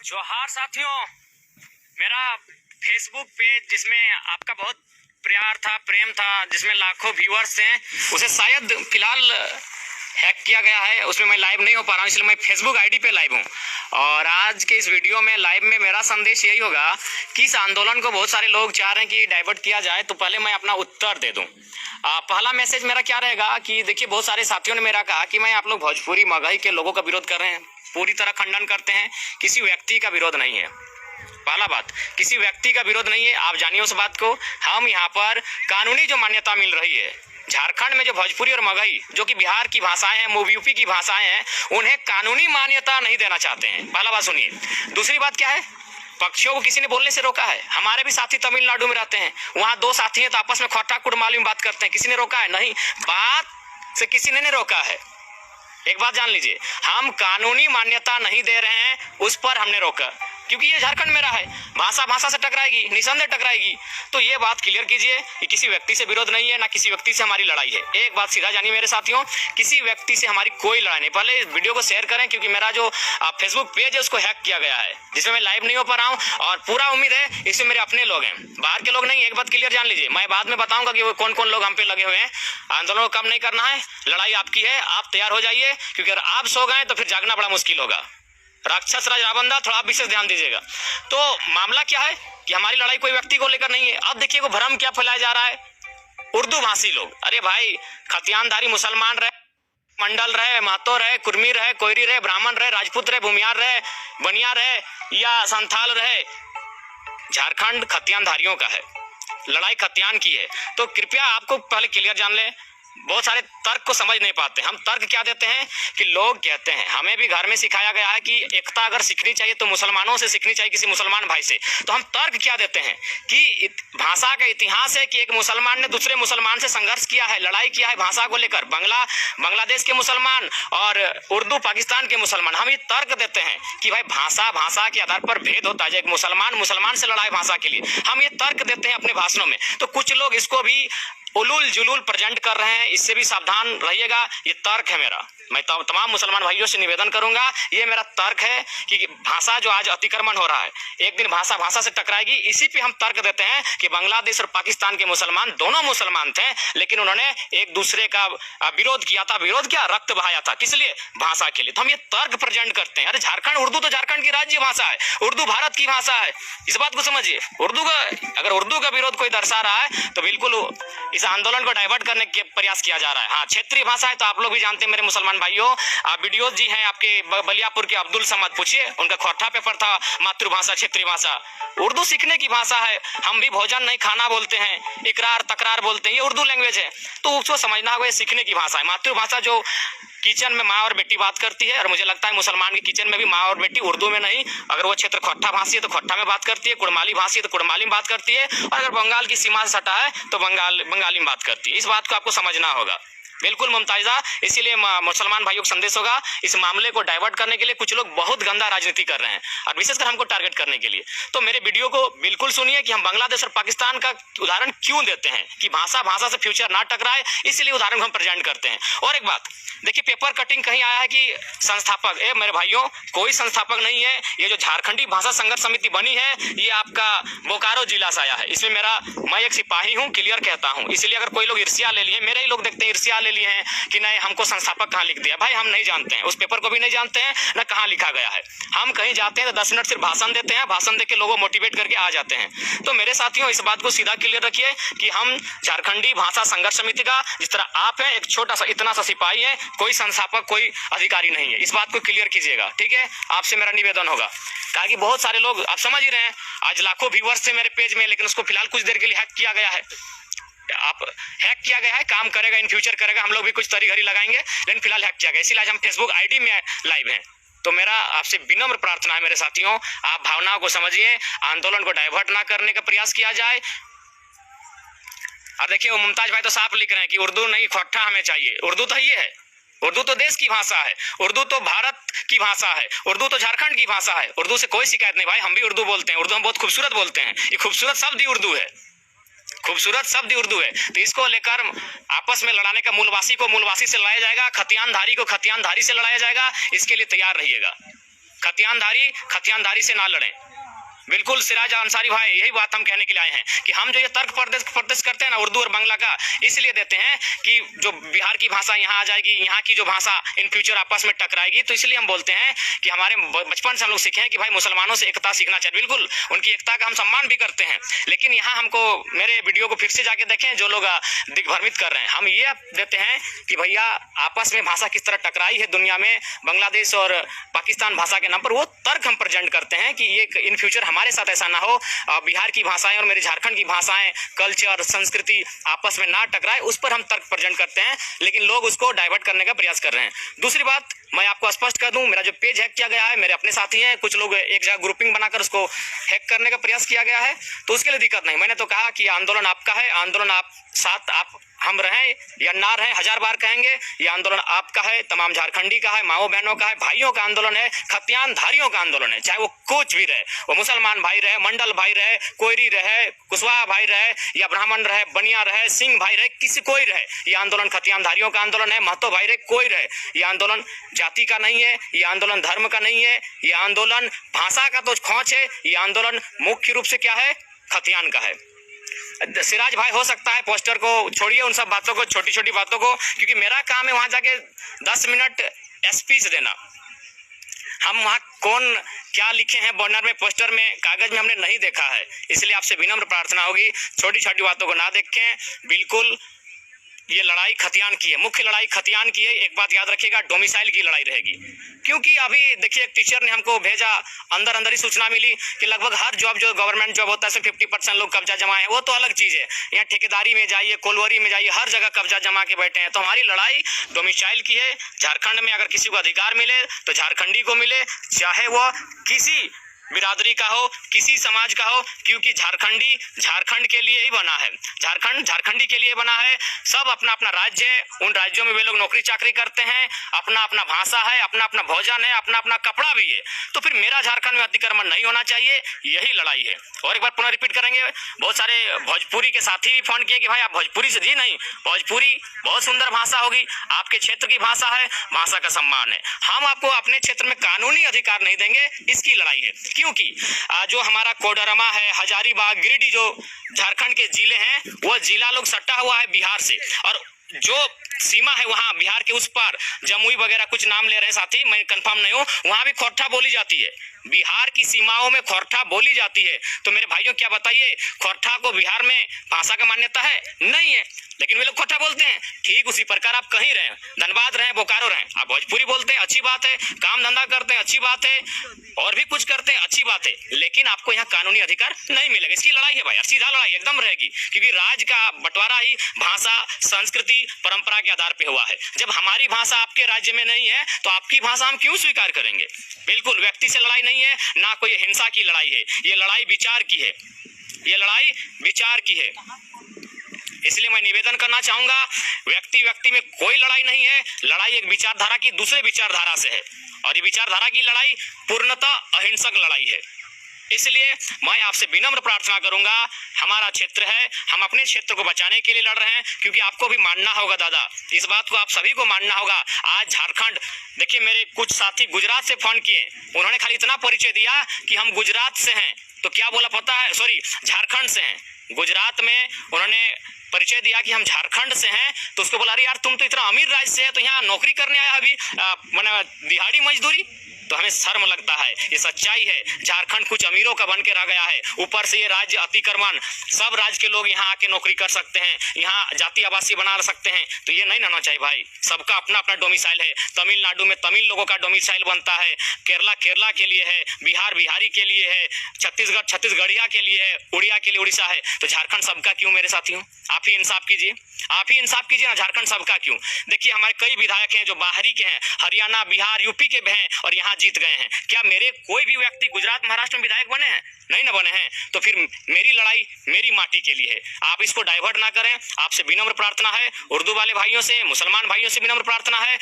जोहार साथियों, मेरा फेसबुक पेज जिसमें आपका बहुत प्यार था, प्रेम था, जिसमें लाखों व्यूअर्स हैं, उसे शायद फिलहाल हैक किया गया है। उसमें मैं लाइव नहीं हो पा रहा हूँ, इसलिए मैं फेसबुक आईडी पे लाइव हूँ। और आज के इस वीडियो में लाइव में मेरा संदेश यही होगा कि इस आंदोलन को बहुत सारे लोग चाह रहे हैं कि डाइवर्ट किया जाए, तो पहले मैं अपना उत्तर दे दूँ। पहला मैसेज मेरा क्या रहेगा कि देखिए, बहुत सारे साथियों ने मेरा कहा कि मैं आप लोग भोजपुरी मगही के लोगों का विरोध कर रहे हैं। पूरी तरह खंडन करते हैं, किसी व्यक्ति का विरोध नहीं है। पहला बात, किसी व्यक्ति का विरोध नहीं है, आप जानिए उस बात को। हम यहाँ पर कानूनी जो मान्यता मिल रही है, झारखंड में जो भोजपुरी और मगही जो कि बिहार की भाषाएं हैं, यूपी की भाषाएं हैं, उन्हें कानूनी मान्यता नहीं देना चाहते हैं। पहला बात सुनिए। दूसरी बात क्या है, पक्षियों को किसी ने बोलने से रोका है? हमारे भी साथी तमिलनाडु में रहते हैं, वहाँ दो साथी हैं तो आपस में खोटा कुड़माली में बात करते हैं, किसी ने रोका है? नहीं, बात से किसी ने नहीं रोका है। एक बात जान लीजिए, हम कानूनी मान्यता नहीं दे रहे हैं, उस पर हमने रोका, क्योंकि ये झारखंड मेरा है। भाषा भाषा से टकराएगी, निसंदेह टकराएगी। तो ये बात क्लियर कीजिए कि किसी व्यक्ति से विरोध नहीं है, ना किसी व्यक्ति से हमारी लड़ाई है। एक बात सीधा जानिए मेरे साथियों, किसी व्यक्ति से हमारी कोई लड़ाई नहीं। पहले इस वीडियो को शेयर करें, क्योंकि मेरा जो फेसबुक पेज है उसको हैक किया गया है, जिसमें मैं लाइव नहीं हो पा रहा हूँ। और पूरा उम्मीद है इसमें मेरे अपने लोग हैं, बाहर के लोग नहीं। एक बात क्लियर जान लीजिए, मैं बाद में बताऊंगा कि वो कौन कौन लोग हम पे लगे हुए हैं। आंदोलन को कम नहीं करना है, लड़ाई आपकी है, आप तैयार हो जाइए, क्योंकि अगर आप सो गए तो फिर जागना बड़ा मुश्किल होगा। राक्षस राज रावण, थोड़ा आप विशेष ध्यान दीजिएगा। तो मामला क्या है कि हमारी लड़ाई कोई व्यक्ति को लेकर नहीं है। अब देखिए वो भ्रम क्या फैलाया जा रहा है, उर्दू भाषी लोग। अरे भाई, खतियानधारी मुसलमान रहे, मंडल रहे, महतो रहे, कुर्मी रहे, कोयरी रहे, ब्राह्मण रहे, राजपूत रहे, भूमियार रहे, बनिया रहे या संथाल रहे, झारखंड खतियानधारियों का है, लड़ाई खतियान की है। तो कृपया आपको पहले क्लियर जान ले, बहुत सारे तर्क को समझ नहीं पाते। हम तर्क क्या देते हैं कि लोग कहते हैं, हमें भी घर में सिखाया गया है कि एकता अगर सीखनी चाहिए तो मुसलमानों से सीखनी चाहिए, किसी मुसलमान भाई से। तो हम तर्क क्या देते हैं कि भाषा का इतिहास है कि एक मुसलमान ने दूसरे मुसलमान से संघर्ष किया है, लड़ाई किया है भाषा को लेकर। बांग्लादेश के मुसलमान और उर्दू पाकिस्तान के मुसलमान। हम ये तर्क देते हैं कि भाई भाषा के आधार पर भेद होता है, एक मुसलमान से लड़ाई भाषा के लिए। हम ये तर्क देते हैं अपने भाषणों में। तो कुछ लोग इसको भी उलूल जुलूल प्रेजेंट कर रहे हैं, इससे भी सावधान रहिएगा। ये तर्क है मेरा, मैं तमाम मुसलमान भाइयों से निवेदन करूंगा, ये मेरा तर्क है कि भाषा जो आज अतिक्रमण हो रहा है, एक दिन भाषा भाषा से टकराएगी। इसी पे हम तर्क देते हैं कि बांग्लादेश और पाकिस्तान के मुसलमान दोनों मुसलमान थे, लेकिन उन्होंने एक दूसरे का विरोध किया था। विरोध क्या? रक्त बहाया था। किस लिए? भाषा के लिए। तो हम ये तर्क प्रेजेंट करते हैं। अरे झारखंड, उर्दू तो झारखंड की राज्य भाषा है, उर्दू भारत की भाषा है, इस बात को समझिए। अगर उर्दू का विरोध कोई दर्शा रहा है तो बिल्कुल इस आंदोलन को डाइवर्ट करने के प्रयास किया जा रहा है। हाँ, क्षेत्रीय भाषा है तो आप लोग भी जानते हैं मेरे मुसलमान भाइयों। वीडियो जी हैं आपके बलियापुर के अब्दुल समद, पूछिए, उनका खोटा पेपर था मातृभाषा क्षेत्रीय भाषा। उर्दू सीखने की भाषा है। हम भी भोजन नहीं खाना बोलते हैं, इकरार तकरार बोलते हैं, ये उर्दू लैंग्वेज है। तो उसको समझना होगा, ये सीखने की भाषा है। मातृभाषा जो किचन में माँ और बेटी बात करती है, और मुझे लगता है मुसलमान के किचन में भी माँ और बेटी उर्दू में नहीं, अगर वो क्षेत्र खोटा भाषी है तो खोटा में बात करती है, कुड़माली भाषी है तो कुड़माली में बात करती है, और अगर बंगाल की सीमा से सटा है तो बंगाली में बात करती है। इस बात को आपको समझना होगा, बिल्कुल मुमताज़ा। इसीलिए मुसलमान भाइयों को संदेश होगा, इस मामले को डाइवर्ट करने के लिए कुछ लोग बहुत गंदा राजनीति कर रहे हैं, और विशेषकर हमको टारगेट करने के लिए। तो मेरे वीडियो को बिल्कुल सुनिए कि हम बांग्लादेश और पाकिस्तान का उदाहरण क्यों देते हैं कि भाषा भाषा से फ्यूचर ना टकराए, इसलिए उदाहरण हम प्रेजेंट करते हैं। और एक बात देखिए, पेपर कटिंग कहीं आया है कि संस्थापक, मेरे भाइयों, कोई संस्थापक नहीं है। ये जो झारखंडी भाषा संघर्ष समिति बनी है, ये आपका बोकारो जिला से आया है। इसमें मैं एक सिपाही हूँ, क्लियर कहता हूँ। इसलिए अगर कोई लोग ईर्ष्या ले लिए, मेरे ही लोग देखते हैं ईर्ष्या ले लिए हैं कि नहीं हमको संस्थापक कहाँ लिख दिया। भाई हम नहीं जानते हैं, उस पेपर को भी नहीं जानते हैं, ना कहाँ लिखा गया है। हम कहीं जाते हैं तो 10 मिनट सिर्फ भाषण देते हैं, भाषण देके लोगों को मोटिवेट करके आ जाते हैं। तो मेरे साथियों, इस बात को सीधा क्लियर रखिए कि हम झारखंडी भाषा संघर्ष समिति का, जिस तरह आप हैं एक छोटा सा इतना सा सिपाही है, कोई संस्थापक कोई अधिकारी नहीं है। इस बात को क्लियर कीजिएगा, ठीक है? आपसे मेरा निवेदन होगा, ताकि बहुत सारे लोग, आप समझ ही रहे हैं, आज लाखों व्यूअर्स थे मेरे पेज में, लेकिन उसको फिलहाल कुछ देर के लिए हैक किया गया है। काम करेगा, इन फ्यूचर करेगा, हम लोग भी कुछ तरी घड़ी लगाएंगे, लेकिन फिलहाल हैक किया गया। इसीलिए आज हम फेसबुक आईडी में लाइव हैं। तो मेरा आपसे विनम्र प्रार्थना है मेरे साथियों, आप भावनाओं को समझिए, आंदोलन को डाइवर्ट ना करने का प्रयास किया जाए। और देखिए, वो मुमताज भाई तो साफ लिख रहे हैं कि उर्दू नहीं खोटा हमें चाहिए। उर्दू तो ये है, उर्दू तो देश की भाषा है, उर्दू तो भारत की भाषा है, उर्दू तो झारखंड की भाषा है। उर्दू से कोई शिकायत नहीं भाई, हम भी उर्दू बोलते हैं, उर्दू हम बहुत खूबसूरत बोलते हैं। ये खूबसूरत शब्द ही उर्दू है, खूबसूरत शब्द ही उर्दू है। तो इसको लेकर आपस में लड़ाने का मूलवासी को मूलवासी से लड़ाया जाएगा, खतियानधारी को खतियानधारी से लड़ाया जाएगा। इसके लिए तैयार रहिएगा। खतियानधारी से ना लड़ें। बिल्कुल सिराज अंसारी भाई, यही बात हम कहने के लिए आए हैं कि हम जो ये तर्क प्रदर्शन करते हैं ना उर्दू और बांग्ला का, इसलिए देते हैं कि जो बिहार की भाषा यहाँ आ जाएगी, यहाँ की जो भाषा इन फ्यूचर आपस में टकराएगी, तो इसलिए हम बोलते हैं कि हमारे बचपन से हम लोग सीखे हैं कि भाई मुसलमानों से एकता सीखना चाहिए। बिल्कुल उनकी एकता का हम सम्मान भी करते हैं, लेकिन यहाँ हमको मेरे वीडियो को फिर से जाके देखें जो लोग दिग्भ्रमित कर रहे हैं, हम ये देते हैं कि भैया आपस में भाषा किस तरह टकराई है दुनिया में, बांग्लादेश और पाकिस्तान भाषा के नाम पर, वो तर्क हम प्रेजेंट करते हैं कि ये इन फ्यूचर हमारे साथ ऐसा ना हो, बिहार की भाषाएं और मेरे झारखंड की भाषाएं, कल्चर, संस्कृति आपस में ना टकराए, उस पर हम तर्क प्रेजेंट करते हैं, लेकिन लोग उसको डाइवर्ट करने का प्रयास कर रहे हैं। दूसरी बात मैं आपको स्पष्ट कर दूं, मेरा जो पेज हैक किया गया है, मेरे अपने साथी हैं, कुछ लोग एक जगह ग्रुपिंग बनाकर उसको हैक करने का प्रयास किया गया है, तो उसके लिए दिक्कत नहीं। मैंने तो कहा कि आंदोलन आपका है, आंदोलन आप साथ आप हम रहें या ना रहें, 1000 बार कहेंगे, ये आंदोलन आपका है, तमाम झारखंडी का है, माओ बहनों का है, भाइयों का आंदोलन है, खतियानधारियों का आंदोलन है, चाहे वो कुछ भी रहे, वो मुसलमान भाई रहे, मंडल भाई रहे, कोयरी रहे, कुशवाहा भाई रहे, या ब्राह्मण रहे, बनिया रहे, सिंह भाई रहे, किसी कोई रहे, ये आंदोलन खतियानधारियों का आंदोलन है, महतो भाई रहे, कोई रहे, ये आंदोलन जाति का नहीं है, ये आंदोलन धर्म का नहीं है, ये आंदोलन भाषा का तो खोज है, ये आंदोलन मुख्य रूप से क्या है, खतियान का है। सिराज भाई हो सकता है पोस्टर को छोड़िए, उन सब बातों को, छोटी छोटी बातों को, क्योंकि मेरा काम है वहां जाके 10 मिनट स्पीच देना। हम वहाँ कौन क्या लिखे हैं बैनर में, पोस्टर में, कागज में हमने नहीं देखा है, इसलिए आपसे विनम्र प्रार्थना होगी छोटी छोटी बातों को ना देखें। बिल्कुल ये लड़ाई खतियान की है, मुख्य लड़ाई खतियान की है। एक बात याद रखिएगा, डोमिसाइल की लड़ाई रहेगी, क्योंकि अभी देखिए एक टीचर ने हमको भेजा, अंदर ही सूचना मिली कि लगभग हर जॉब जो गवर्नमेंट जॉब होता है उसमें 50% लोग कब्जा जमा है, वो तो अलग चीज़ है। यहाँ ठेकेदारी में जाइए, कोलवरी में जाइए, हर जगह कब्जा जमा के बैठे हैं। तो हमारी लड़ाई डोमिसाइल की है। झारखंड में अगर किसी को अधिकार मिले तो झारखंडी को मिले, चाहे वो किसी बिरादरी का हो, किसी समाज का हो, क्योंकि झारखंडी झारखंड के लिए ही बना है, झारखंड झारखंडी के लिए बना है। सब अपना अपना राज्य है, उन राज्यों में वे लोग नौकरी चाकरी करते हैं, अपना अपना भाषा है, अपना अपना भोजन है, अपना अपना कपड़ा भी है। तो फिर मेरा झारखंड में अतिक्रमण नहीं होना चाहिए, यही लड़ाई है। और एक बार पुनः रिपीट करेंगे, बहुत सारे भोजपुरी के साथी भी फोन किए कि भाई आप भोजपुरी से, जी नहीं, भोजपुरी बहुत सुंदर भाषा होगी, आपके क्षेत्र की भाषा है, भाषा का सम्मान है। हम आपको अपने क्षेत्र में कानूनी अधिकार नहीं देंगे, इसकी लड़ाई है। क्योंकि जो हमारा कोडरमा है, हजारीबाग, गिरिडीह, जो झारखंड के जिले हैं, वो जिला लोग सट्टा हुआ है बिहार से, और जो सीमा है वहां बिहार के उस पार जमुई वगैरह कुछ नाम ले रहे हैं साथी, मैं कंफर्म नहीं हूं, वहां भी खोरठा बोली जाती है। बिहार की सीमाओं में खोरठा बोली जाती है। तो मेरे भाइयों क्या बताइए, खोरठा को बिहार में भाषा का मान्यता है? नहीं है, लेकिन वे लोग खोरठा बोलते हैं। ठीक उसी प्रकार आप कहीं रहे, धनबाद रहे, बोकारो रहे, आप भोजपुरी बोलते हैं, अच्छी बात है, काम धंधा करते हैं, अच्छी बात है, और भी कुछ करते हैं, अच्छी बात है, लेकिन आपको यहाँ कानूनी अधिकार नहीं मिलेगा। इसकी लड़ाई है भाई, सीधा लड़ाई एकदम रहेगी, क्योंकि राज्य का बंटवारा ही भाषा, संस्कृति, परंपरा के आधार पे हुआ है। जब हमारी भाषा आपके राज्य में नहीं है तो आपकी भाषा हम क्यों स्वीकार करेंगे? बिल्कुल व्यक्ति से लड़ाई नहीं है, ना कोई हिंसा की लड़ाई है, ये लड़ाई विचार की है, ये लड़ाई विचार की है। इसलिए मैं निवेदन करना चाहूंगा, व्यक्ति में कोई लड़ाई नहीं है, लड़ाई एक विचारधारा की दूसरे विचारधारा से है, और ये विचारधारा की लड़ाई पूर्णतः अहिंसक लड़ाई है। इसलिए मैं आपसे विनम्र प्रार्थना करूंगा, हमारा क्षेत्र है, हम अपने क्षेत्र को बचाने के लिए लड़ रहे हैं, क्योंकि आपको भी मानना होगा दादा, इस बात को आप सभी को मानना होगा। आज झारखंड, देखिए मेरे कुछ साथी गुजरात से फोन किए, उन्होंने खाली इतना परिचय दिया कि हम गुजरात से हैं, तो क्या बोला पता है, सॉरी झारखंड से हैं। गुजरात में उन्होंने परिचय दिया कि हम झारखंड से हैं, तो उसको बोला अरे यार तुम तो इतना अमीर राज्य से है, तो यहाँ नौकरी करने आया अभी मैंने दिहाड़ी मजदूरी, तो हमें शर्म लगता है। ये सच्चाई है, झारखंड कुछ अमीरों का बन के रह गया है, ऊपर से ये राज्य अतिक्रमण, सब राज्य के लोग यहाँ आके नौकरी कर सकते हैं, यहाँ जाति आवासीय बना सकते हैं, तो ये नहीं होना चाहिए भाई। सबका अपना अपना डोमिसाइल है, तमिलनाडु में तमिल लोगों का डोमिसाइल बनता है, केरला केरला के लिए है, बिहार बिहारी के लिए है, छत्तीसगढ़ छत्तीसगढ़िया के लिए है, उड़िया के लिए उड़ीसा है, तो झारखंड सबका क्यों मेरे साथियों? आप ही इंसाफ कीजिए, आप ही इंसाफ कीजिए ना, झारखंड सबका क्यों? देखिए हमारे कई विधायक हैं जो बाहरी के हैं, हरियाणा बिहार यूपी के भी हैं और यहाँ जीत गए हैं। क्या मेरे कोई भी व्यक्ति गुजरात महाराष्ट्र में विधायक बने हैं? नहीं ना बने हैं। तो फिर मेरी लड़ाई मेरी माटी के लिए है, आप इसको डाइवर्ट ना करें। आपसे विनम्र प्रार्थना है, उर्दू वाले भाइयों से, मुसलमान भाइयों से विनम्र प्रार्थना है,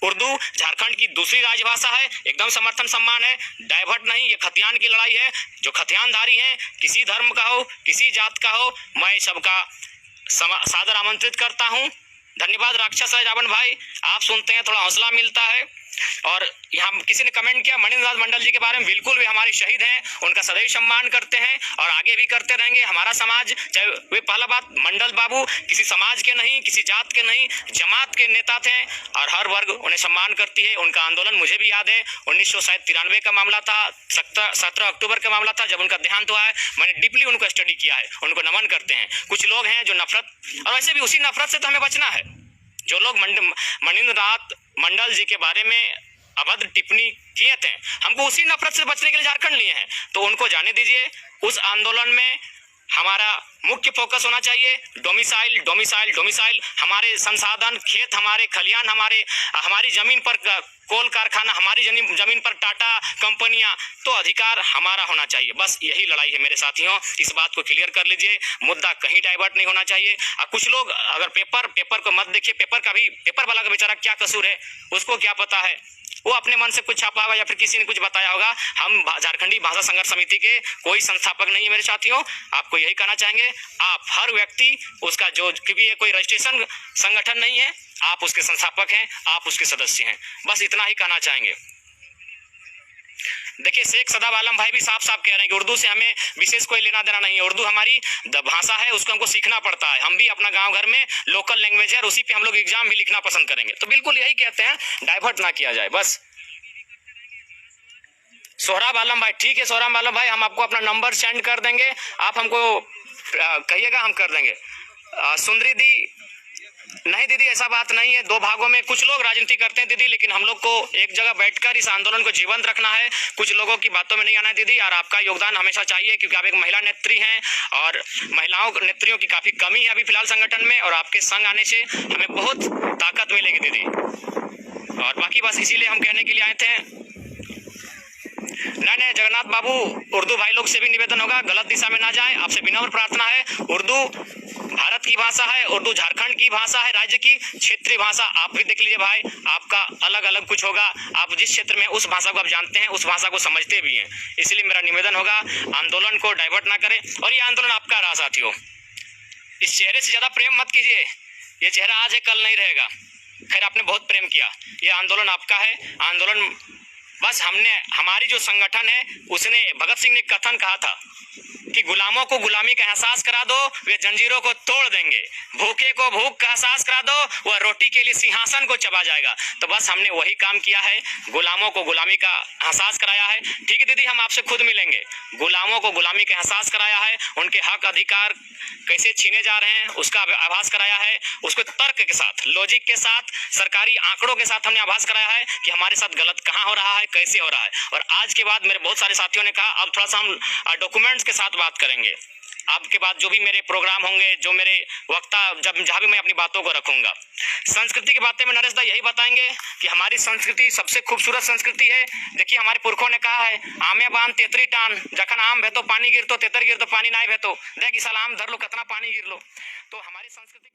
उर्दू झारखंड की दूसरी राजभाषा है, एकदम समर्थन सम्मान है, डाइवर्ट नहीं। ये खतियान की लड़ाई है, जो खतियानधारी है, किसी धर्म का हो, किसी जात का हो, मैं सबका सादर आमंत्रित करता हूं। धन्यवाद राक्षस है रावण भाई, आप सुनते हैं थोड़ा हौसला मिलता है। और यहाँ किसी ने कमेंट किया मणिन्द्र नाथ मंडल जी के बारे में, बिल्कुल वे हमारे शहीद हैं, उनका सदैव सम्मान करते हैं और आगे भी करते रहेंगे। हमारा समाज, चाहे वे, पहला बात, मंडल बाबू किसी समाज के नहीं, किसी जात के नहीं, जमात के नेता थे और हर वर्ग उन्हें सम्मान करती है। उनका आंदोलन मुझे भी याद है, 1993 का मामला था, 17 अक्टूबर का मामला था जब उनका देहांत हुआ है। मैंने डीपली उनको स्टडी किया है, उनको नमन करते हैं। कुछ लोग हैं जो नफरत, और वैसे भी उसी नफरत से तो हमें बचना है। जो लोग मणिन्द्र नाथ मंडल जी के बारे में अभद्र टिप्पणी किए थे, हमको उसी नफरत से बचने के लिए झारखंड लिए हैं, तो उनको जाने दीजिए। उस आंदोलन में हमारा मुख्य फोकस होना चाहिए डोमिसाइल, डोमिसाइल, डोमिसाइल। हमारे संसाधन, खेत हमारे, खलियान हमारे, हमारी जमीन पर कोल कारखाना, हमारी जमीन पर टाटा कंपनियां, तो अधिकार हमारा होना चाहिए। बस यही लड़ाई है मेरे साथियों, इस बात को क्लियर कर लीजिए। मुद्दा कहीं डाइवर्ट नहीं होना चाहिए। कुछ लोग अगर पेपर को मत देखिए, पेपर वाला का बेचारा क्या कसूर है, उसको क्या पता है, वो अपने मन से कुछ छापा होगा या फिर किसी ने कुछ बताया होगा। हम झारखंडी भाषा संघर्ष समिति के कोई संस्थापक नहीं है मेरे साथियों। आपको यही कहना चाहेंगे, आप हर व्यक्ति उसका जो, क्योंकि ये कोई रजिस्ट्रेशन संगठन नहीं है, आप उसके संस्थापक हैं, आप उसके सदस्य हैं, बस इतना ही कहना चाहेंगे। देखिए शेख सदाब आलम भाई भी साफ साफ कह रहे हैं कि उर्दू से हमें विशेष कोई लेना देना नहीं है। उर्दू हमारी भाषा है, उसको हमको सीखना पड़ता है। हम भी अपना गांव घर में लोकल लैंग्वेज है और उसी पे हम लोग एग्जाम भी लिखना पसंद करेंगे। तो बिल्कुल यही कहते हैं, डाइवर्ट ना किया जाए बस। सोहराब आलम भाई, ठीक है सोहराब आलम भाई, हम आपको अपना नंबर सेंड कर देंगे, आप हमको कहिएगा, हम कर देंगे। सुंदरी दी, नहीं दीदी ऐसा बात नहीं है, दो भागों में कुछ लोग राजनीति करते हैं दीदी, लेकिन हम लोग को एक जगह बैठकर इस आंदोलन को जीवंत रखना है। कुछ लोगों की बातों में नहीं आना है दीदी, और आपका योगदान हमेशा चाहिए, क्योंकि आप एक महिला नेत्री हैं और महिलाओं नेत्रियों की काफी कमी है अभी फिलहाल संगठन में, और आपके संग आने से हमें बहुत ताकत मिलेगी दीदी। और बाकी बस इसीलिए हम कहने के लिए आए थे। नहीं जगन्नाथ बाबू, उर्दू भाई लोग से भी निवेदन होगा, गलत दिशा में ना जाएं, आपसे विनम्र प्रार्थना है। उर्दू भारत की भाषा है, उर्दू झारखंड की भाषा है, राज्य की क्षेत्रीय भाषा। आप भी देख लीजिए भाई, आपका अलग अलग कुछ होगा, आप जिस क्षेत्र में उस भाषा को आप जानते हैं, उस भाषा को समझते भी हैं। इसलिए मेरा निवेदन होगा, आंदोलन को डाइवर्ट ना करें, और ये आंदोलन आपका रहा साथियों। इस चेहरे से ज्यादा प्रेम मत कीजिए, ये चेहरा आज है कल नहीं रहेगा। खैर आपने बहुत प्रेम किया, ये आंदोलन आपका है। आंदोलन बस हमारी जो संगठन है, उसने, भगत सिंह ने कथन कहा था कि गुलामों को गुलामी का एहसास करा दो, वे जंजीरों को तोड़ देंगे, भूखे को भूख का एहसास करा दो, वह रोटी के लिए सिंहासन को चबा जाएगा। तो बस हमने वही काम किया है, गुलामों को गुलामी का एहसास कराया है। ठीक है दीदी, हम आपसे खुद मिलेंगे। गुलामों को गुलामी का एहसास कराया है, उनके हक अधिकार कैसे छीने जा रहे हैं उसका आभास कराया है, उसको तर्क के साथ, लॉजिक के साथ, सरकारी आंकड़ों के साथ हमने आभास कराया है कि हमारे साथ गलत कहाँ हो रहा है, कैसे हो रहा है। और आज के बाद मेरे बहुत सारे साथियों ने कहा अब थोड़ा सा हम डॉक्यूमेंट्स के साथ बात करेंगे। आपके बाद जो भी मेरे प्रोग्राम होंगे, जो मेरे वक्ता, जहाँ भी मैं अपनी बातों को रखूंगा, संस्कृति की बातें में नरेश दा यही बताएंगे कि हमारी संस्कृति सबसे खूबसूरत संस्कृति है। देखिए हमारे पुरखों ने कहा है, आमे बान तेतरी टान, जखन आम भेतो पानी गिर तो, तेतर गिर तो पानी ना भेतो, देख इस साल आम धर लो कितना पानी गिर लो। तो हमारी संस्कृति